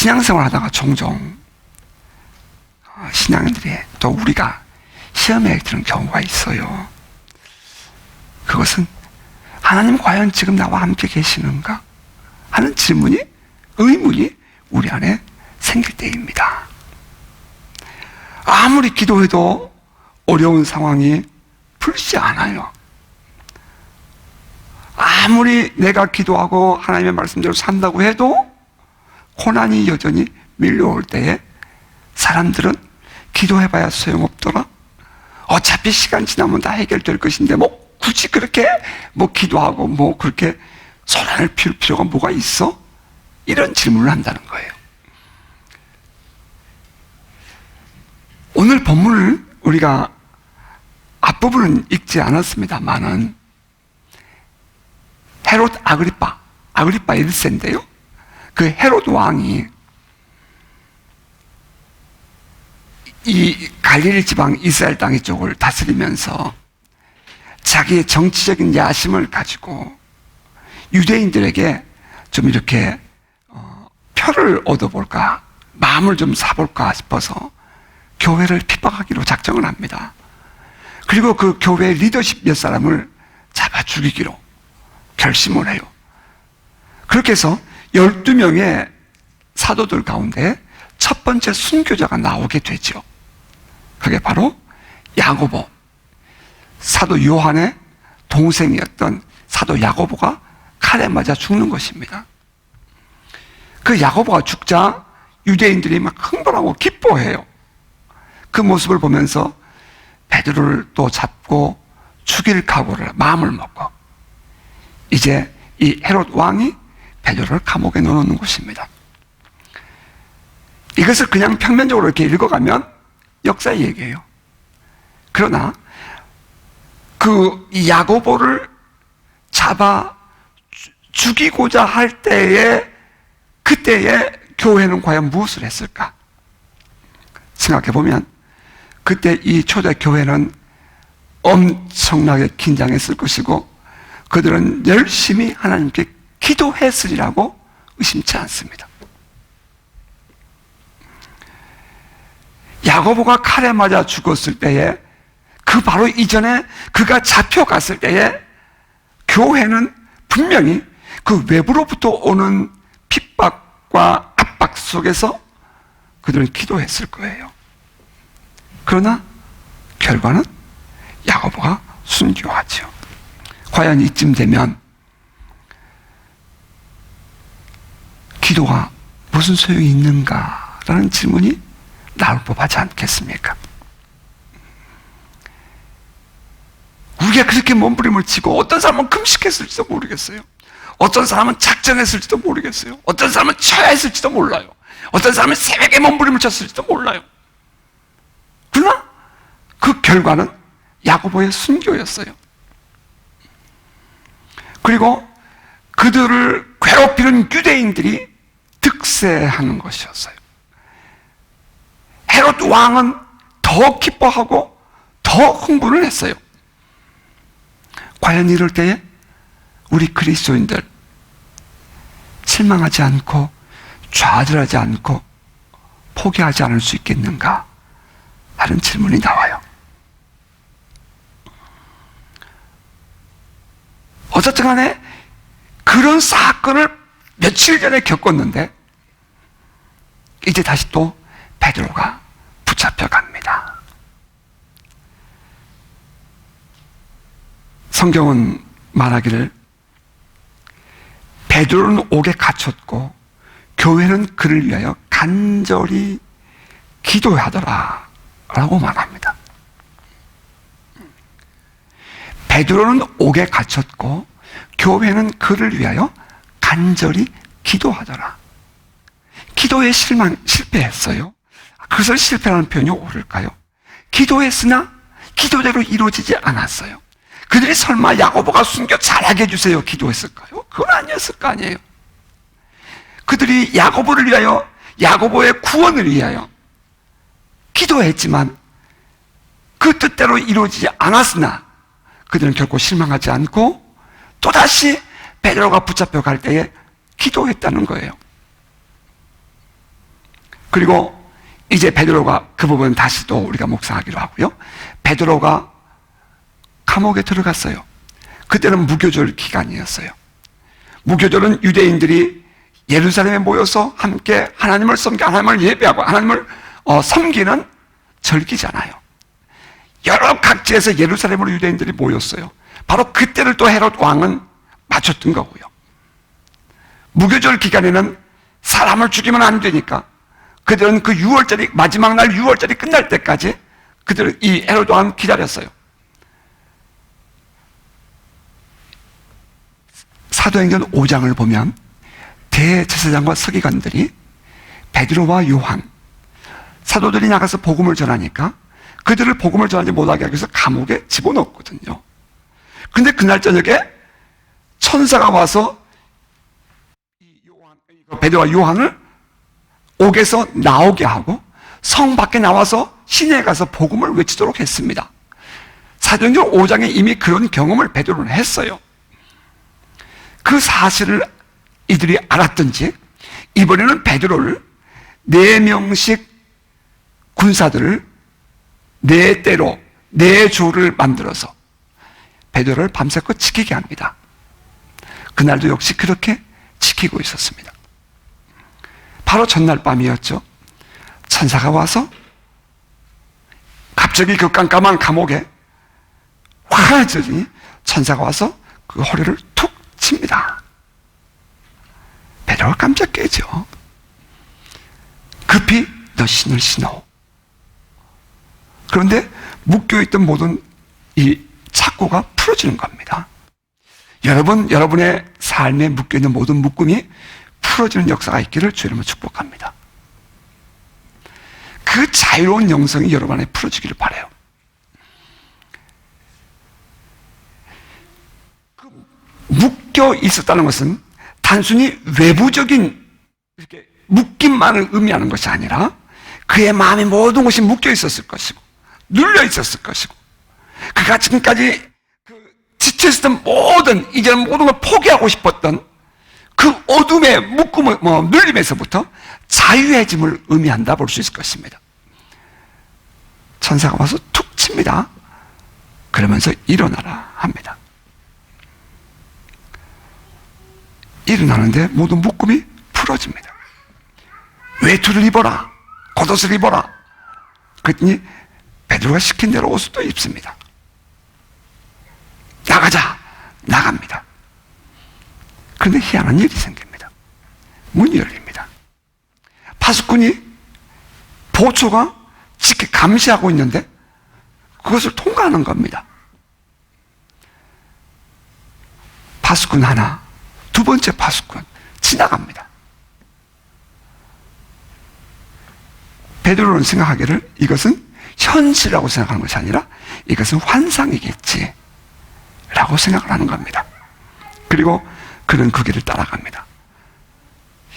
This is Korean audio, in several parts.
신앙생활 하다가 종종 신앙인들이 또 우리가 시험에 드는 경우가 있어요. 그것은 하나님 과연 지금 나와 함께 계시는가 하는 질문이, 의문이 우리 안에 생길 때입니다. 아무리 기도해도 어려운 상황이 풀리지 않아요. 아무리 내가 기도하고 하나님의 말씀대로 산다고 해도 고난이 여전히 밀려올 때에 사람들은 기도해봐야 소용없더라, 어차피 시간 지나면 다 해결될 것인데 굳이 그렇게 기도하고 그렇게 소란을 피울 필요가 뭐가 있어? 이런 질문을 한다는 거예요. 오늘 본문을 우리가 앞부분은 읽지 않았습니다만은 헤롯 아그리파 1세인데요. 그 헤롯 왕이 이 갈릴리 지방 이스라엘 땅 쪽을 다스리면서 자기의 정치적인 야심을 가지고 유대인들에게 좀 이렇게 표를 얻어볼까, 마음을 좀 사볼까 싶어서 교회를 핍박하기로 작정을 합니다. 그리고 그 교회 리더십 몇 사람을 잡아 죽이기로 결심을 해요. 그렇게 해서 12명의 사도들 가운데 첫 번째 순교자가 나오게 되죠. 그게 바로 야고보, 사도 요한의 동생이었던 사도 야고보가 칼에 맞아 죽는 것입니다. 그 야고보가 죽자 유대인들이 막 흥분하고 기뻐해요. 그 모습을 보면서 베드로를 또 잡고 죽일 각오를 마음을 먹고 이제 이 헤롯 왕이 베드로를 감옥에 넣어놓는 것입니다. 이것을 그냥 평면적으로 이렇게 읽어가면 역사의 얘기예요. 그러나 그 야고보를 잡아 죽이고자 할 때에, 그때에 교회는 과연 무엇을 했을까? 생각해보면 그때 이 초대 교회는 엄청나게 긴장했을 것이고 그들은 열심히 하나님께 기도했으리라고 의심치 않습니다. 야고보가 칼에 맞아 죽었을 때에, 그 바로 이전에 그가 잡혀갔을 때에 교회는 분명히 그 외부로부터 오는 핍박과 압박 속에서 그들은 기도했을 거예요. 그러나 결과는 야고보가 순교하죠. 과연 이쯤 되면 기도가 무슨 소용이 있는가라는 질문이 나올 법하지 않겠습니까? 우리가 그렇게 몸부림을 치고 어떤 사람은 금식했을지도 모르겠어요. 어떤 사람은 작정했을지도 모르겠어요. 어떤 사람은 쳐야 했을지도 몰라요. 어떤 사람은 새벽에 몸부림을 쳤을지도 몰라요. 그러나 그 결과는 야고보의 순교였어요. 그리고 그들을 괴롭히는 유대인들이 득세하는 것이었어요. 헤롯 왕은 더 기뻐하고 더 흥분을 했어요. 과연 이럴 때에 우리 그리스도인들 실망하지 않고 좌절하지 않고 포기하지 않을 수 있겠는가 하는 질문이 나와요. 어쨌든 간에 그런 사건을 며칠 전에 겪었는데 이제 다시 또 베드로가 붙잡혀갑니다. 성경은 말하기를 베드로는 옥에 갇혔고 교회는 그를 위하여 간절히 기도하더라 라고 말합니다. 베드로는 옥에 갇혔고 교회는 그를 위하여 간절히 기도하더라. 기도에 실패했어요. 그것을 실패라는 표현이 옳을까요? 기도했으나 기도대로 이루어지지 않았어요. 그들이 설마 야고보가 순교 잘하게 해주세요 기도했을까요? 그건 아니었을 거 아니에요. 그들이 야고보를 위하여, 야고보의 구원을 위하여 기도했지만 그 뜻대로 이루어지지 않았으나 그들은 결코 실망하지 않고 또다시 베드로가 붙잡혀 갈 때에 기도했다는 거예요. 그리고 이제 베드로가 그 부분 다시 또 우리가 묵상하기로 하고요. 베드로가 감옥에 들어갔어요. 그때는 무교절 기간이었어요. 무교절은 유대인들이 예루살렘에 모여서 함께 하나님을 섬기고 하나님을 예배하고 하나님을 섬기는 절기잖아요. 여러 각지에서 예루살렘으로 유대인들이 모였어요. 바로 그때를 또 헤롯 왕은 맞췄던 거고요. 무교절 기간에는 사람을 죽이면 안 되니까 그들은 그 6월절이 마지막 날 6월절이 끝날 때까지 그들은 이 헤롯 왕은 기다렸어요. 사도행전 5장을 보면 대제사장과 서기관들이 베드로와 요한 사도들이 나가서 복음을 전하니까 그들을 복음을 전하지 못하게 하기 위해서 감옥에 집어넣었거든요. 그런데 그날 저녁에 천사가 와서 베드로와 요한을 옥에서 나오게 하고 성 밖에 나와서 시내에 가서 복음을 외치도록 했습니다. 사도행전 5장에 이미 그런 경험을 베드로는 했어요. 그 사실을 이들이 알았던지 이번에는 베드로를 4명씩 군사들을 4대로 4조를 만들어서 베드로를 밤새껏 지키게 합니다. 그날도 역시 그렇게 지키고 있었습니다. 바로 전날 밤이었죠. 천사가 와서 갑자기 그 깜깜한 감옥에 화하더니 천사가 와서 그 허리를 툭 칩니다. 베드로가 깜짝 깨죠. 급히 너 신을 신어. 그런데 묶여있던 모든 이 착고가 풀어지는 겁니다. 여러분의 삶에 묶여있는 모든 묶음이 풀어지는 역사가 있기를 주의 이름으로 축복합니다. 그 자유로운 영성이 여러분 안에 풀어지기를 바라요. 그 묶여 있었다는 것은 단순히 외부적인 이렇게 묶임만을 의미하는 것이 아니라 그의 마음의 모든 것이 묶여 있었을 것이고 눌려 있었을 것이고 그가 지금까지 지쳐 있었던 모든 이제는 모든 걸 포기하고 싶었던 그 어둠의 묶음을 눌림에서부터 자유해짐을 의미한다 볼 수 있을 것입니다. 천사가 와서 툭 칩니다. 그러면서 일어나라 합니다. 일어나는데 모든 묶음이 풀어집니다. 외투를 입어라. 겉옷을 입어라. 그랬더니 베드로가 시킨 대로 옷을 또 입습니다. 나가자. 나갑니다. 그런데 희한한 일이 생깁니다. 문이 열립니다. 파수꾼이 보초가 지켜 감시하고 있는데 그것을 통과하는 겁니다. 파수꾼 하나, 두 번째 파수꾼 지나갑니다. 베드로는 생각하기를 이것은 현실이라고 생각하는 것이 아니라 이것은 환상이겠지 라고 생각을 하는 겁니다. 그리고 그는 그 길을 따라갑니다.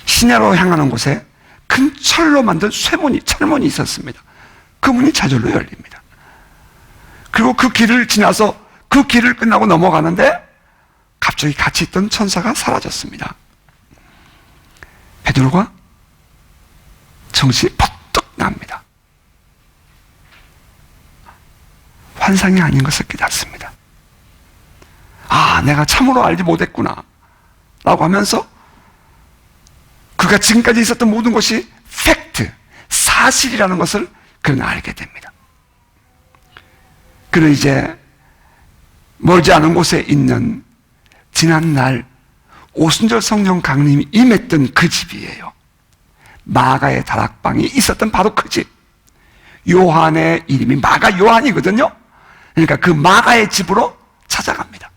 시내로 향하는 곳에 큰 철로 만든 철문이 있었습니다. 그 문이 저절로 열립니다. 그리고 그 길을 지나서 그 길을 끝나고 넘어가는데 갑자기 같이 있던 천사가 사라졌습니다. 베드로가 정신이 퍼뜩 납니다. 환상이 아닌 것을 깨닫습니다. 아, 내가 참으로 알지 못했구나 라고 하면서 그가 지금까지 있었던 모든 것이 팩트, 사실이라는 것을 그는 알게 됩니다. 그는 이제 멀지 않은 곳에 있는 지난날 오순절 성령 강림이 임했던 그 집이에요. 마가의 다락방이 있었던 바로 그 집. 요한의 이름이 마가 요한이거든요. 그러니까 그 마가의 집으로 찾아갑니다.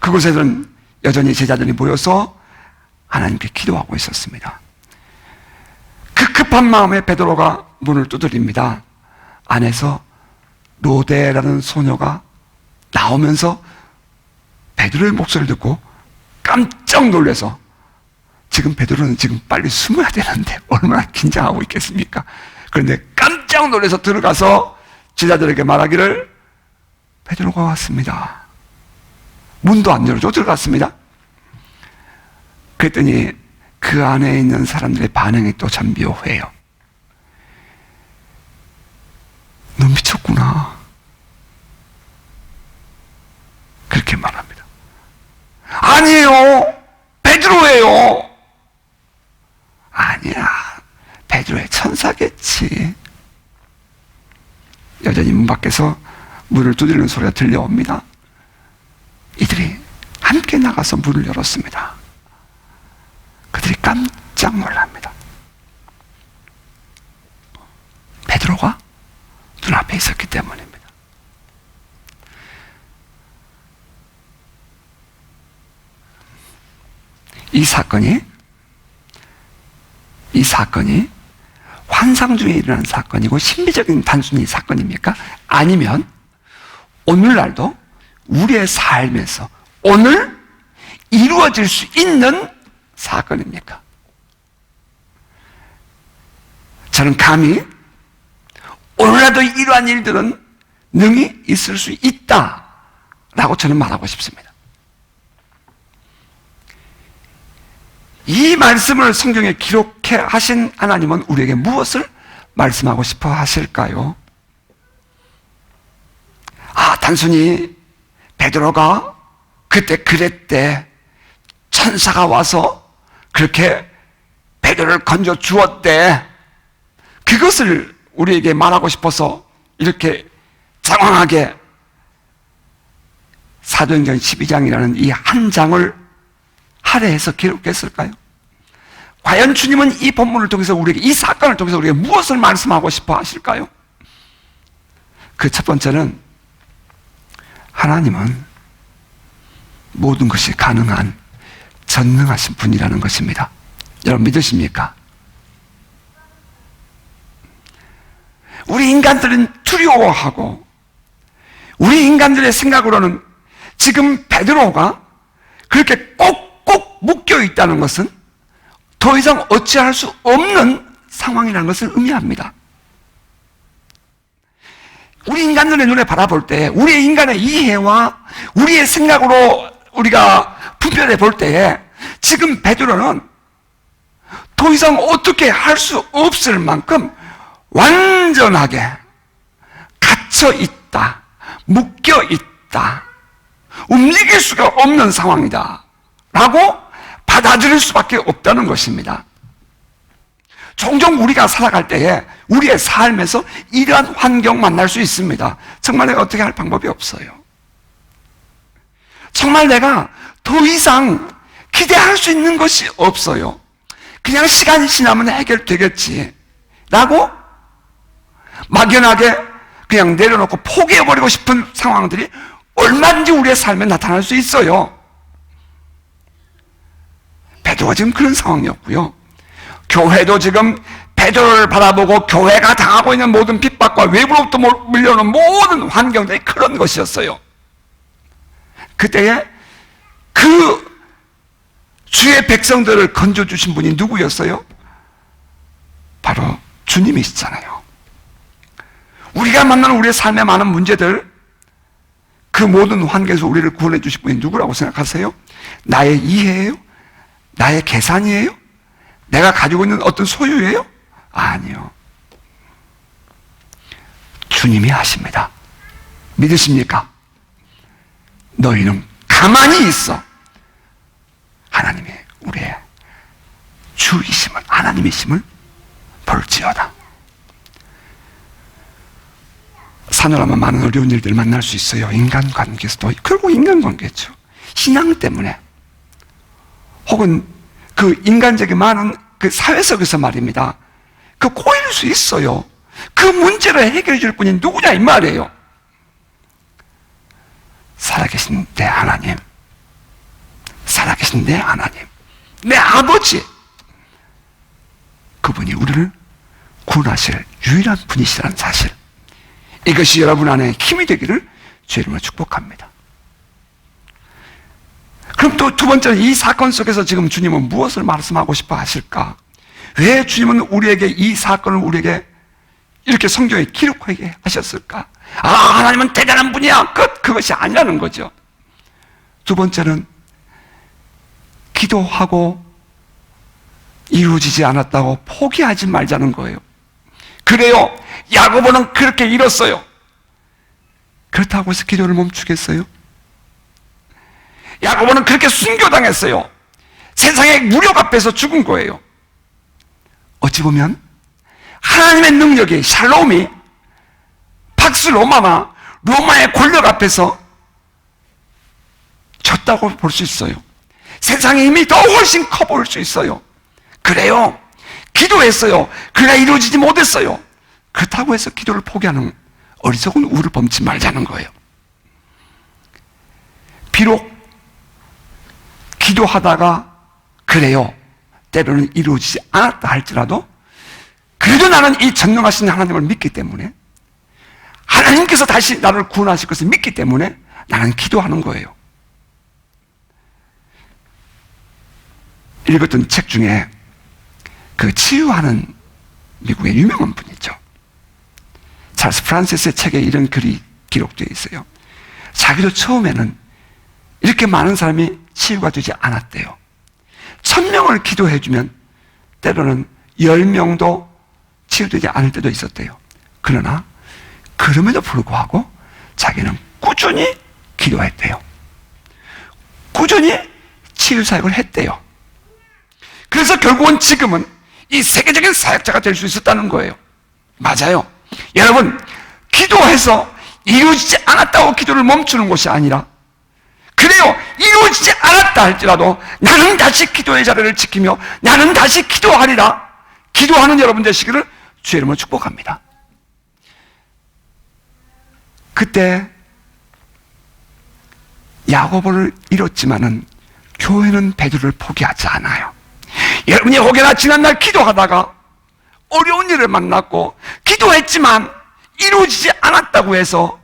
그곳에는 여전히 제자들이 모여서 하나님께 기도하고 있었습니다. 그 급한 마음에 베드로가 문을 두드립니다. 안에서 로데라는 소녀가 나오면서 베드로의 목소리를 듣고 깜짝 놀라서 지금 베드로는 지금 빨리 숨어야 되는데 얼마나 긴장하고 있겠습니까? 그런데 깜짝 놀라서 들어가서 제자들에게 말하기를 베드로가 왔습니다. 문도 안 열어줘 들어갔습니다. 그랬더니 그 안에 있는 사람들의 반응이 또 참 묘해요. 너 미쳤구나. 그렇게 말합니다. 아니에요. 베드로예요. 아니야. 베드로의 천사겠지. 여전히 문 밖에서 문을 두드리는 소리가 들려옵니다. 이들이 함께 나가서 문을 열었습니다. 그들이 깜짝 놀랍니다. 베드로가 눈앞에 있었기 때문입니다. 이 사건이 환상 중에 일어난 사건이고 신비적인 단순히 사건입니까? 아니면 오늘날도 우리의 삶에서 오늘 이루어질 수 있는 사건입니까? 저는 감히 오늘날도 이러한 일들은 능히 있을 수 있다라고 저는 말하고 싶습니다. 이 말씀을 성경에 기록해 하신 하나님은 우리에게 무엇을 말씀하고 싶어 하실까요? 단순히 베드로가 그때 그랬대, 천사가 와서 그렇게 베드로를 건져 주었대, 그것을 우리에게 말하고 싶어서 이렇게 장황하게 사도행전 12장이라는 이 한 장을 할애해서 기록했을까요? 과연 주님은 이 본문을 통해서 우리에게, 이 사건을 통해서 우리에게 무엇을 말씀하고 싶어 하실까요? 그 첫 번째는 하나님은 모든 것이 가능한 전능하신 분이라는 것입니다. 여러분 믿으십니까? 우리 인간들은 두려워하고 우리 인간들의 생각으로는 지금 베드로가 그렇게 꼭꼭 묶여 있다는 것은 더 이상 어찌할 수 없는 상황이라는 것을 의미합니다. 우리 인간들의 눈에 바라볼 때, 우리의 인간의 이해와 우리의 생각으로 우리가 분별해 볼 때에 지금 베드로는 더 이상 어떻게 할 수 없을 만큼 완전하게 갇혀 있다, 묶여 있다, 움직일 수가 없는 상황이다 라고 받아들일 수밖에 없다는 것입니다. 종종 우리가 살아갈 때에 우리의 삶에서 이러한 환경 만날 수 있습니다. 정말 내가 어떻게 할 방법이 없어요. 정말 내가 더 이상 기대할 수 있는 것이 없어요. 그냥 시간이 지나면 해결되겠지 라고 막연하게 그냥 내려놓고 포기해버리고 싶은 상황들이 얼마든지 우리의 삶에 나타날 수 있어요. 베드로가 지금 그런 상황이었고요. 교회도 지금 베드로를 바라보고 교회가 당하고 있는 모든 핍박과 외부로부터 밀려오는 모든 환경들이 그런 것이었어요. 그때에 그 주의 백성들을 건져주신 분이 누구였어요? 바로 주님이시잖아요. 우리가 만나는 우리의 삶의 많은 문제들, 그 모든 환경에서 우리를 구원해 주실 분이 누구라고 생각하세요? 나의 이해예요? 나의 계산이에요? 내가 가지고 있는 어떤 소유예요? 아니요. 주님이 하십니다. 믿으십니까? 너희는 가만히 있어. 하나님이 우리의 주이심을, 하나님이심을 볼지어다. 사느라면 많은 어려운 일들을 만날 수 있어요. 인간관계에서도. 결국 인간관계죠. 신앙 때문에. 혹은 그 인간적인 많은 그 사회 속에서 말입니다. 그 꼬일 수 있어요. 그 문제를 해결해 줄 분이 누구냐 이 말이에요. 살아계신 내 하나님, 살아계신 내 하나님, 내 아버지, 그분이 우리를 구원하실 유일한 분이시라는 사실, 이것이 여러분 안에 힘이 되기를 주의 이름으로 축복합니다. 그럼 또 두 번째는 이 사건 속에서 지금 주님은 무엇을 말씀하고 싶어 하실까? 왜 주님은 우리에게 이 사건을 우리에게 이렇게 성경에 기록하게 하셨을까? 하나님은 대단한 분이야. 그것이 아니라는 거죠. 두 번째는 기도하고 이루어지지 않았다고 포기하지 말자는 거예요. 그래요. 야고보는 그렇게 잃었어요. 그렇다고 해서 기도를 멈추겠어요? 야고보는 그렇게 순교당했어요. 세상의 무력 앞에서 죽은 거예요. 어찌 보면 하나님의 능력이, 샬롬이 팍스 로마나 로마의 권력 앞에서 졌다고 볼 수 있어요. 세상의 힘이 더 훨씬 커 보일 수 있어요. 그래요. 기도했어요. 그러나 이루어지지 못했어요. 그렇다고 해서 기도를 포기하는 어리석은 우를 범치 말자는 거예요. 비록 기도하다가 그래요. 때로는 이루어지지 않았다 할지라도 그래도 나는 이 전능하신 하나님을 믿기 때문에, 하나님께서 다시 나를 구원하실 것을 믿기 때문에 나는 기도하는 거예요. 읽었던 책 중에 그 치유하는 미국의 유명한 분이죠. 찰스 프란시스의 책에 이런 글이 기록되어 있어요. 자기도 처음에는 이렇게 많은 사람이 치유가 되지 않았대요. 1000명을 기도해주면 때로는 10명도 치유되지 않을 때도 있었대요. 그러나 그럼에도 불구하고 자기는 꾸준히 기도했대요. 꾸준히 치유사역을 했대요. 그래서 결국은 지금은 이 세계적인 사역자가 될 수 있었다는 거예요. 맞아요. 여러분, 기도해서 이루어지지 않았다고 기도를 멈추는 것이 아니라, 그래요, 이루어지지 않았다 할지라도 나는 다시 기도의 자리를 지키며 나는 다시 기도하리라 기도하는 여러분 되시기를 주의 이름으로 축복합니다. 그때 야고보를 잃었지만은 교회는 베드로를 포기하지 않아요. 여러분이 혹여나 지난날 기도하다가 어려운 일을 만났고 기도했지만 이루어지지 않았다고 해서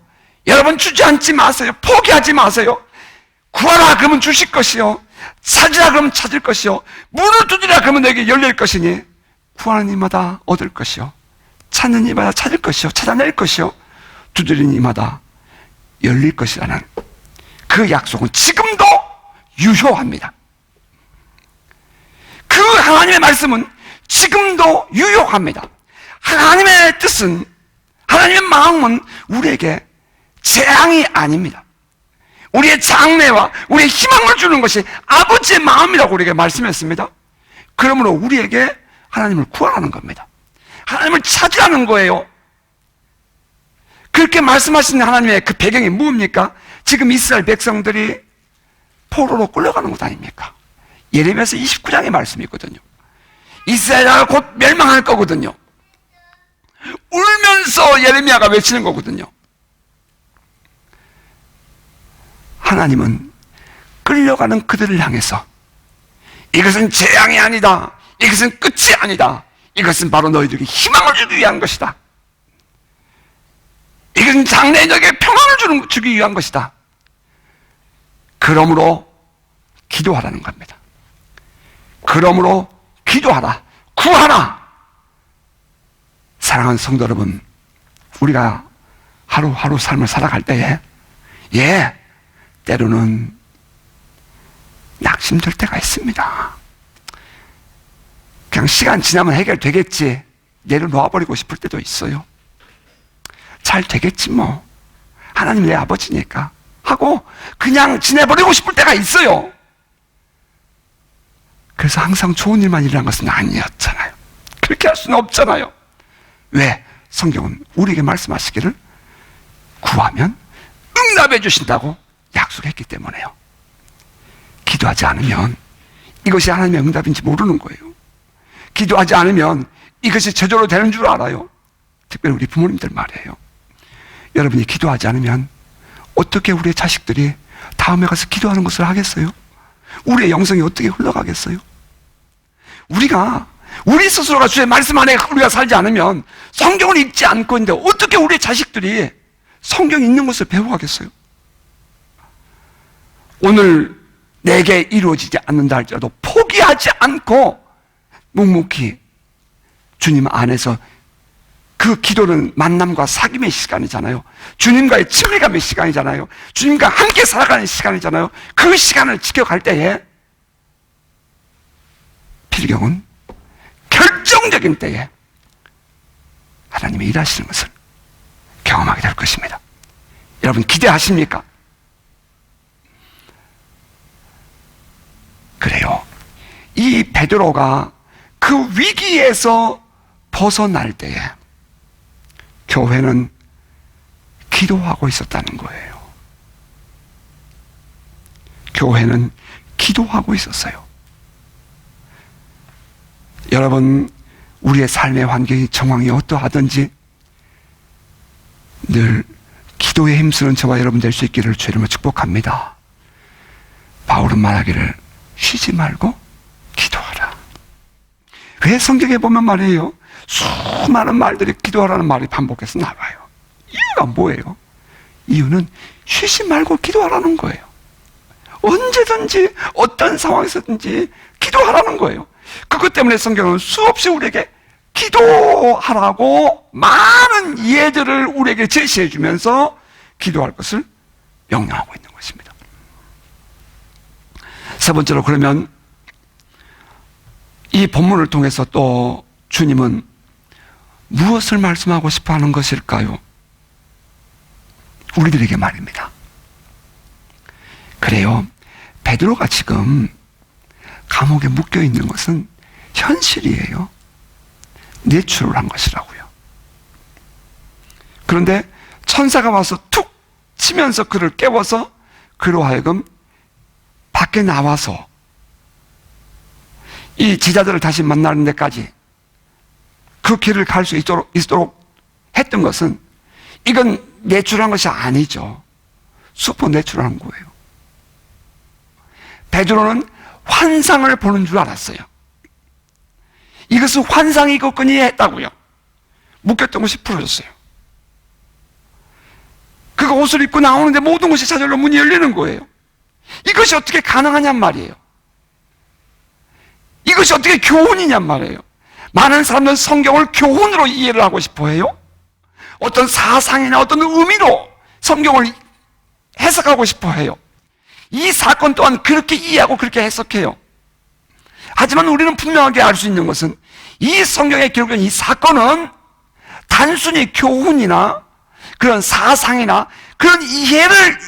여러분 주저앉지 마세요. 포기하지 마세요. 구하라 그러면 주실 것이요, 찾으라 그러면 찾을 것이요, 문을 두드리라 그러면 내게 열릴 것이니 구하는 이마다 얻을 것이요, 찾는 이마다 찾을 것이요, 찾아낼 것이요, 두드리는 이마다 열릴 것이라는 그 약속은 지금도 유효합니다. 그 하나님의 말씀은 지금도 유효합니다. 하나님의 뜻은, 하나님의 마음은 우리에게 재앙이 아닙니다. 우리의 장래와 우리의 희망을 주는 것이 아버지의 마음이라고 우리에게 말씀했습니다. 그러므로 우리에게 하나님을 구하라는 겁니다. 하나님을 찾으라는 거예요. 그렇게 말씀하신 하나님의 그 배경이 뭡니까? 지금 이스라엘 백성들이 포로로 끌려가는 것 아닙니까? 예레미야서 29장의 말씀이 있거든요. 이스라엘 나라가 곧 멸망할 거거든요. 울면서 예레미야가 외치는 거거든요. 하나님은 끌려가는 그들을 향해서 이것은 재앙이 아니다, 이것은 끝이 아니다, 이것은 바로 너희들에게 희망을 주기 위한 것이다, 이것은 장래에 너에게 평안을 주기 위한 것이다. 그러므로 기도하라는 겁니다. 그러므로 기도하라, 구하라. 사랑하는 성도 여러분, 우리가 하루하루 삶을 살아갈 때에 때로는 낙심될 때가 있습니다. 그냥 시간 지나면 해결되겠지, 내려놓아버리고 싶을 때도 있어요. 잘 되겠지 뭐, 하나님 내 아버지니까 하고 그냥 지내버리고 싶을 때가 있어요. 그래서 항상 좋은 일만 일어난 것은 아니었잖아요. 그렇게 할 수는 없잖아요. 왜? 성경은 우리에게 말씀하시기를 구하면 응답해 주신다고 약속했기 때문에요. 기도하지 않으면 이것이 하나님의 응답인지 모르는 거예요. 기도하지 않으면 이것이 저절로 되는 줄 알아요. 특별히 우리 부모님들 말이에요. 여러분이 기도하지 않으면 어떻게 우리의 자식들이 다음에 가서 기도하는 것을 하겠어요? 우리의 영성이 어떻게 흘러가겠어요? 우리 스스로가 주의 말씀 안에 우리가 살지 않으면, 성경을 읽지 않고 있는데 어떻게 우리의 자식들이 성경 읽는 것을 배워가겠어요? 오늘 내게 이루어지지 않는다 할지라도 포기하지 않고 묵묵히 주님 안에서, 그 기도는 만남과 사귐의 시간이잖아요. 주님과의 친밀감의 시간이잖아요. 주님과 함께 살아가는 시간이잖아요. 그 시간을 지켜갈 때에 필경은 결정적인 때에 하나님이 일하시는 것을 경험하게 될 것입니다. 여러분 기대하십니까? 그래요. 이 베드로가 그 위기에서 벗어날 때에 교회는 기도하고 있었다는 거예요. 교회는 기도하고 있었어요. 여러분, 우리의 삶의 환경이 정황이 어떠하든지 늘 기도에 힘쓰는 저와 여러분 될 수 있기를 주의 이름으로 축복합니다. 바울은 말하기를 쉬지 말고 기도하라. 왜 성경에 보면 말이에요, 수많은 말들이 기도하라는 말이 반복해서 나와요. 이유가 뭐예요? 이유는 쉬지 말고 기도하라는 거예요. 언제든지 어떤 상황에서든지 기도하라는 거예요. 그것 때문에 성경은 수없이 우리에게 기도하라고 많은 예들을 우리에게 제시해 주면서 기도할 것을 명령하고 있는 것입니다. 세 번째로, 그러면 이 본문을 통해서 또 주님은 무엇을 말씀하고 싶어 하는 것일까요? 우리들에게 말입니다. 그래요. 베드로가 지금 감옥에 묶여 있는 것은 현실이에요. 내추럴한 것이라고요. 그런데 천사가 와서 툭 치면서 그를 깨워서 그로 하여금 밖에 나와서 이 제자들을 다시 만나는 데까지 그 길을 갈 수 있도록 했던 것은, 이건 내추럴한 것이 아니죠. 슈퍼 내추럴한 거예요. 베드로는 환상을 보는 줄 알았어요. 이것은 환상이겠거니 했다고요. 묶였던 것이 풀어졌어요. 그가 옷을 입고 나오는데 모든 것이 저절로 문이 열리는 거예요. 이것이 어떻게 가능하냔 말이에요. 이것이 어떻게 교훈이냔 말이에요. 많은 사람들은 성경을 교훈으로 이해를 하고 싶어 해요. 어떤 사상이나 어떤 의미로 성경을 해석하고 싶어 해요. 이 사건 또한 그렇게 이해하고 그렇게 해석해요. 하지만 우리는 분명하게 알 수 있는 것은, 이 성경에 기록된 이 사건은 단순히 교훈이나 그런 사상이나 그런 이해를,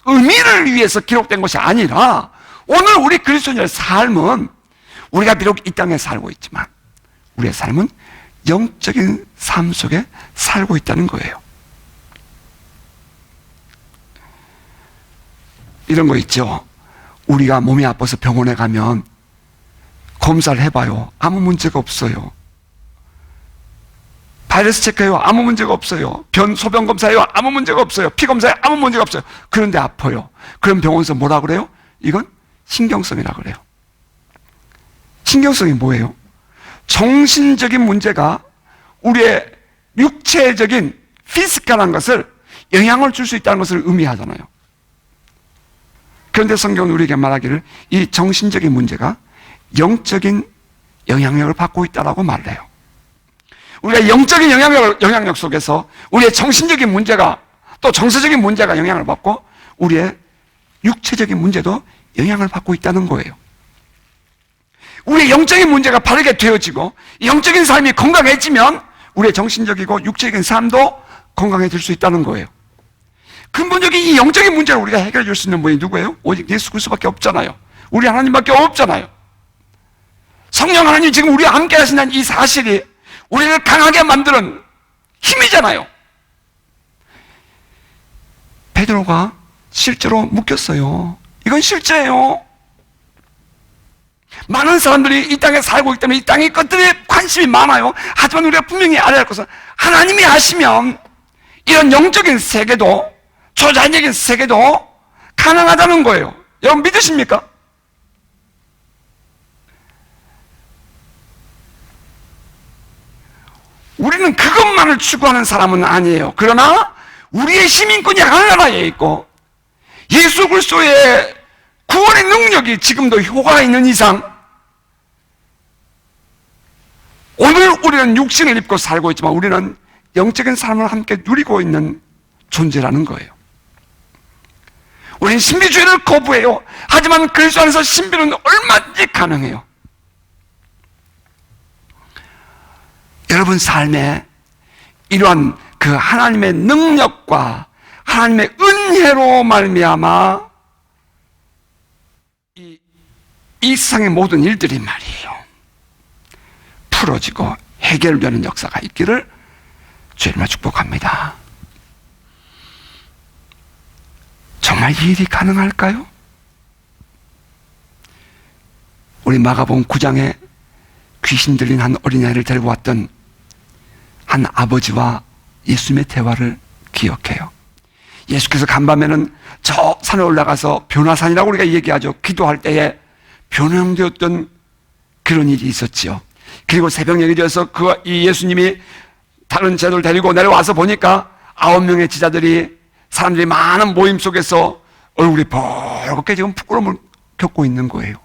의미를 위해서 기록된 것이 아니라, 오늘 우리 그리스도인의 삶은, 우리가 비록 이 땅에 살고 있지만 우리의 삶은 영적인 삶 속에 살고 있다는 거예요. 이런 거 있죠. 우리가 몸이 아파서 병원에 가면 검사를 해봐요. 아무 문제가 없어요. 바이러스 체크해요. 아무 문제가 없어요. 소변 검사해요. 아무 문제가 없어요. 피 검사해요. 아무 문제가 없어요. 그런데 아파요. 그럼 병원에서 뭐라 그래요? 이건 신경성이라 그래요. 신경성이 뭐예요? 정신적인 문제가 우리의 육체적인 피지컬한 것을 영향을 줄 수 있다는 것을 의미하잖아요. 그런데 성경은 우리에게 말하기를 이 정신적인 문제가 영적인 영향력을 받고 있다라고 말을 해요. 우리가 영적인 영향력 속에서 우리의 정신적인 문제가, 또 정서적인 문제가 영향을 받고 우리의 육체적인 문제도 영향을 받고 있다는 거예요. 우리의 영적인 문제가 바르게 되어지고 영적인 삶이 건강해지면 우리의 정신적이고 육체적인 삶도 건강해질 수 있다는 거예요. 근본적인 이 영적인 문제를 우리가 해결해 줄 수 있는 분이 누구예요? 오직 예수 그리스도밖에 없잖아요. 우리 하나님밖에 없잖아요. 성령 하나님 지금 우리와 함께 하신다는 이 사실이 우리를 강하게 만드는 힘이잖아요. 베드로가 실제로 묶였어요. 이건 실제예요. 많은 사람들이 이 땅에 살고 있기 때문에 이 땅의 것들에 관심이 많아요. 하지만 우리가 분명히 알아야 할 것은, 하나님이 하시면 이런 영적인 세계도, 초자연적인 세계도 가능하다는 거예요. 여러분 믿으십니까? 우리는 그것만을 추구하는 사람은 아니에요. 그러나 우리의 시민권이 하나나라에 있고 예수 그리스도의 구원의 능력이 지금도 효과가 있는 이상, 오늘 우리는 육신을 입고 살고 있지만 우리는 영적인 삶을 함께 누리고 있는 존재라는 거예요. 우리는 신비주의를 거부해요. 하지만 그리스도 안에서 신비는 얼마든지 가능해요. 여러분 삶에 이러한 그 하나님의 능력과 하나님의 은혜로 말미암아 이 세상의 모든 일들이 말이에요, 풀어지고 해결되는 역사가 있기를 주님을 축복합니다. 정말 이 일이 가능할까요? 우리 마가복음 9장에 귀신 들린 한 어린아이를 데리고 왔던 한 아버지와 예수님의 대화를 기억해요. 예수께서 간밤에는 저 산에 올라가서 변화산이라고 우리가 얘기하죠. 기도할 때에 변형되었던 그런 일이 있었지요. 그리고 새벽녘이 되어서 이 예수님이 다른 제자들 데리고 내려와서 보니까 9명의 제자들이 사람들이 많은 모임 속에서 얼굴이 벌겋게 지금 부끄러움을 겪고 있는 거예요.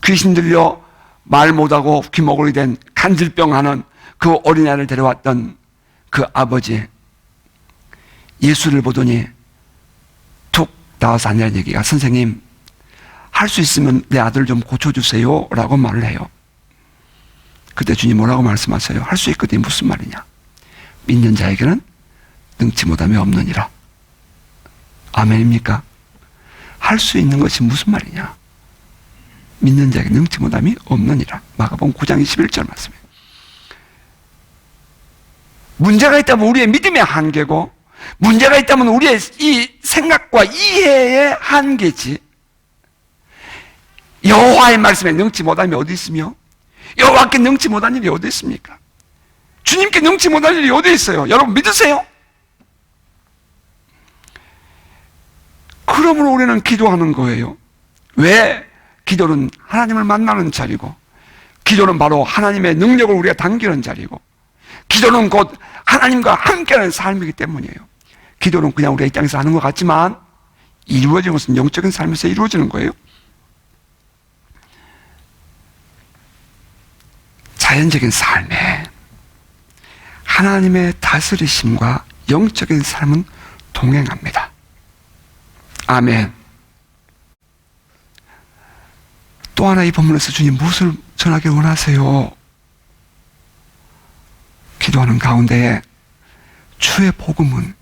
귀신 들려 말 못하고 귀머거리 된 간질병하는 그 어린아이를 데려왔던 그 아버지, 예수를 보더니 툭 나와서 하는 얘기가, 선생님, 할 수 있으면 내 아들 좀 고쳐주세요 라고 말을 해요. 그때 주님 뭐라고 말씀하세요? 할 수 있거든요. 무슨 말이냐? 믿는 자에게는 능치 못함이 없느니라. 아멘입니까? 할 수 있는 것이 무슨 말이냐? 믿는 자에게 능치 못함이 없느니라. 마가복음 9장 21절 말씀이에요. 문제가 있다면 우리의 믿음의 한계고, 문제가 있다면 우리의 이 생각과 이해의 한계지, 여호와의 말씀에 능치 못함이 어디 있으며 여호와께 능치 못한 일이 어디 있습니까? 주님께 능치 못한 일이 어디 있어요? 여러분 믿으세요? 그러므로 우리는 기도하는 거예요. 왜? 기도는 하나님을 만나는 자리고, 기도는 바로 하나님의 능력을 우리가 당기는 자리고, 기도는 곧 하나님과 함께하는 삶이기 때문이에요. 기도는 그냥 우리가 이 땅에서 하는 것 같지만 이루어지는 것은 영적인 삶에서 이루어지는 거예요. 자연적인 삶에 하나님의 다스리심과 영적인 삶은 동행합니다. 아멘. 또 하나 이 본문에서 주님 무엇을 전하길 원하세요? 기도하는 가운데 주의 복음은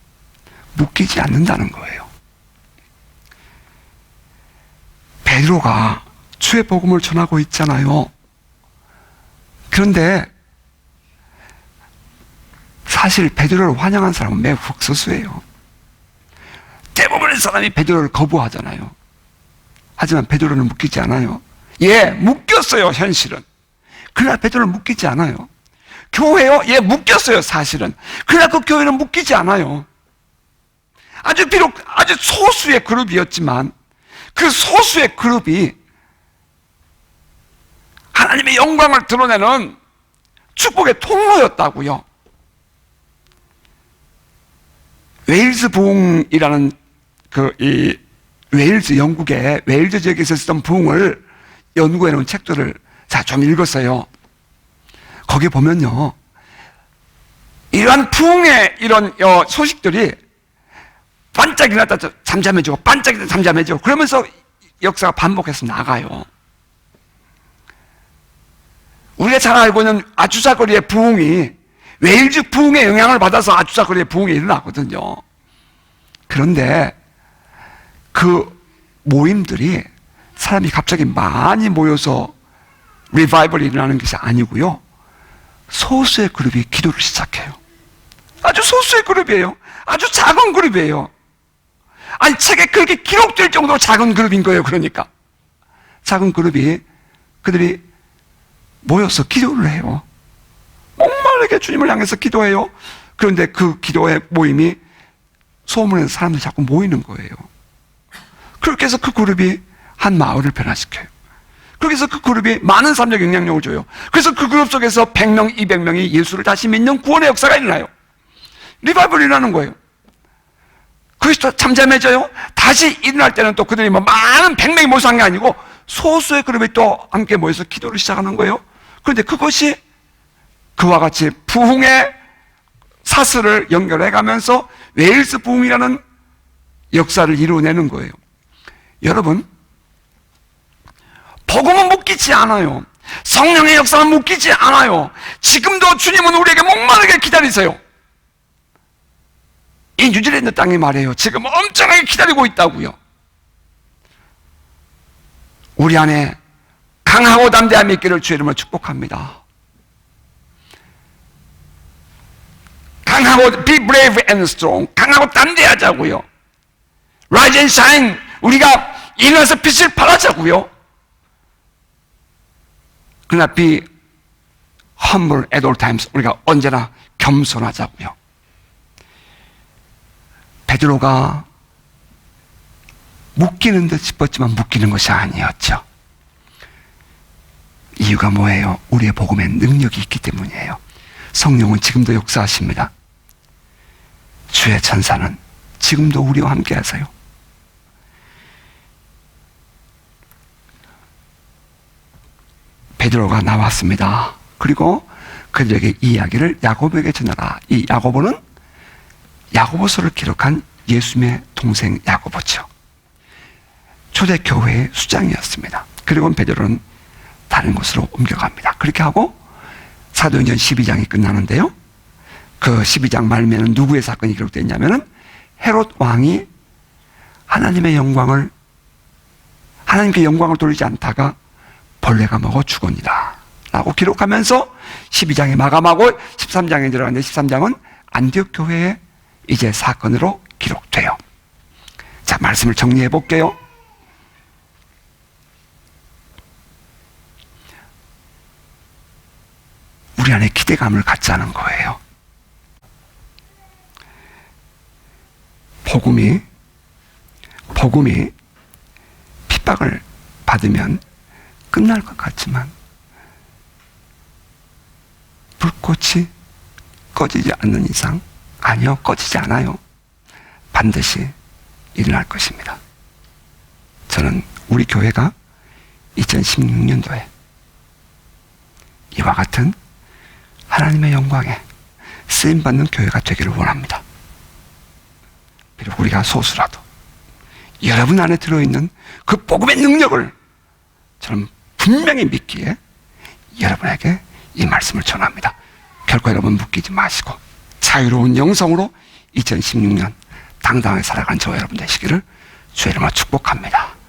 묶이지 않는다는 거예요. 베드로가 주의 복음을 전하고 있잖아요. 그런데 사실 베드로를 환영한 사람은 매우 극소수예요. 대부분의 사람이 베드로를 거부하잖아요. 하지만 베드로는 묶이지 않아요. 예, 묶였어요, 현실은. 그러나 베드로는 묶이지 않아요. 교회요? 예, 묶였어요, 사실은. 그러나 그 교회는 묶이지 않아요. 비록 아주 소수의 그룹이었지만 그 소수의 그룹이 하나님의 영광을 드러내는 축복의 통로였다고요. 웨일즈 부흥이라는 웨일즈, 영국의 웨일즈 지역에서 쓰던 부흥을 연구해 놓은 책들을 좀 읽었어요. 거기 보면요, 이러한 부흥의 이런 소식들이 반짝 일어났다 잠잠해지고 반짝 일어났다 잠잠해지고 그러면서 역사가 반복해서 나가요. 우리가 잘 알고 있는 아주사 거리의 부흥이 웨일즈 부흥의 영향을 받아서 아주사 거리의 부흥이 일어나거든요. 그런데 그 모임들이 사람이 갑자기 많이 모여서 리바이벌이 일어나는 것이 아니고요, 소수의 그룹이 기도를 시작해요. 아주 소수의 그룹이에요. 아주 작은 그룹이에요. 아니, 책에 그렇게 기록될 정도로 작은 그룹인 거예요. 그러니까 작은 그룹이 그들이 모여서 기도를 해요. 목마르게 주님을 향해서 기도해요. 그런데 그 기도의 모임이 소문에서 사람들이 자꾸 모이는 거예요. 그렇게 해서 그 그룹이 한 마을을 변화시켜요. 그렇게 해서 그 그룹이 많은 사람들에게 영향력을 줘요. 그래서 그 그룹 속에서 100명, 200명이 예수를 다시 믿는 구원의 역사가 일어나요. 리바이벌이 일어나는 거예요. 그것이 또 잠잠해져요. 다시 일어날 때는 또 그들이 많은 100명이 모여서 한 게 아니고 소수의 그룹이 또 함께 모여서 기도를 시작하는 거예요. 그런데 그것이 그와 같이 부흥의 사슬을 연결해 가면서 웨일스 부흥이라는 역사를 이루어내는 거예요. 여러분, 복음은 묶이지 않아요. 성령의 역사는 묶이지 않아요. 지금도 주님은 우리에게 목마르게 기다리세요. 이 뉴질랜드 땅이 말이에요, 지금 엄청나게 기다리고 있다고요. 우리 안에 강하고 담대함이 있기를 주의 이름으로 축복합니다. 강하고 be brave and strong, 강하고 담대하자고요. Rise and shine, 우리가 일어나서 빛을 발하자고요. 그러나 be humble at all times, 우리가 언제나 겸손하자고요. 베드로가 묶이는 듯 싶었지만 묶이는 것이 아니었죠. 이유가 뭐예요? 우리의 복음에 능력이 있기 때문이에요. 성령은 지금도 역사하십니다. 주의 천사는 지금도 우리와 함께 하세요. 베드로가 나왔습니다. 그리고 그들에게 이 이야기를 야고보에게 전하라. 이 야고보는 야고보서를 기록한 예수님의 동생 야고보죠. 초대교회의 수장이었습니다. 그리고 베드로는 다른 곳으로 옮겨갑니다. 그렇게 하고 사도행전 12장이 끝나는데요, 그 12장 말미에는 누구의 사건이 기록되어 있냐면은 헤롯 왕이 하나님께 영광을 돌리지 않다가 벌레가 먹어 죽으니라 라고 기록하면서 12장에 마감하고 13장에 들어가는데, 13장은 안디옥 교회의 이제 사건으로 기록돼요. 자, 말씀을 정리해 볼게요. 우리 안에 기대감을 갖자는 거예요. 복음이 핍박을 받으면 끝날 것 같지만 불꽃이 꺼지지 않는 이상, 아니요, 꺼지지 않아요. 반드시 일어날 것입니다. 저는 우리 교회가 2016년도에 이와 같은 하나님의 영광에 쓰임받는 교회가 되기를 원합니다. 비록 우리가 소수라도 여러분 안에 들어있는 그 복음의 능력을 저는 분명히 믿기에 여러분에게 이 말씀을 전합니다. 결코 여러분 묶이지 마시고 자유로운 영성으로 2016년 당당하게 살아가는 저와 여러분 되시기를 주의 이름으로 축복합니다.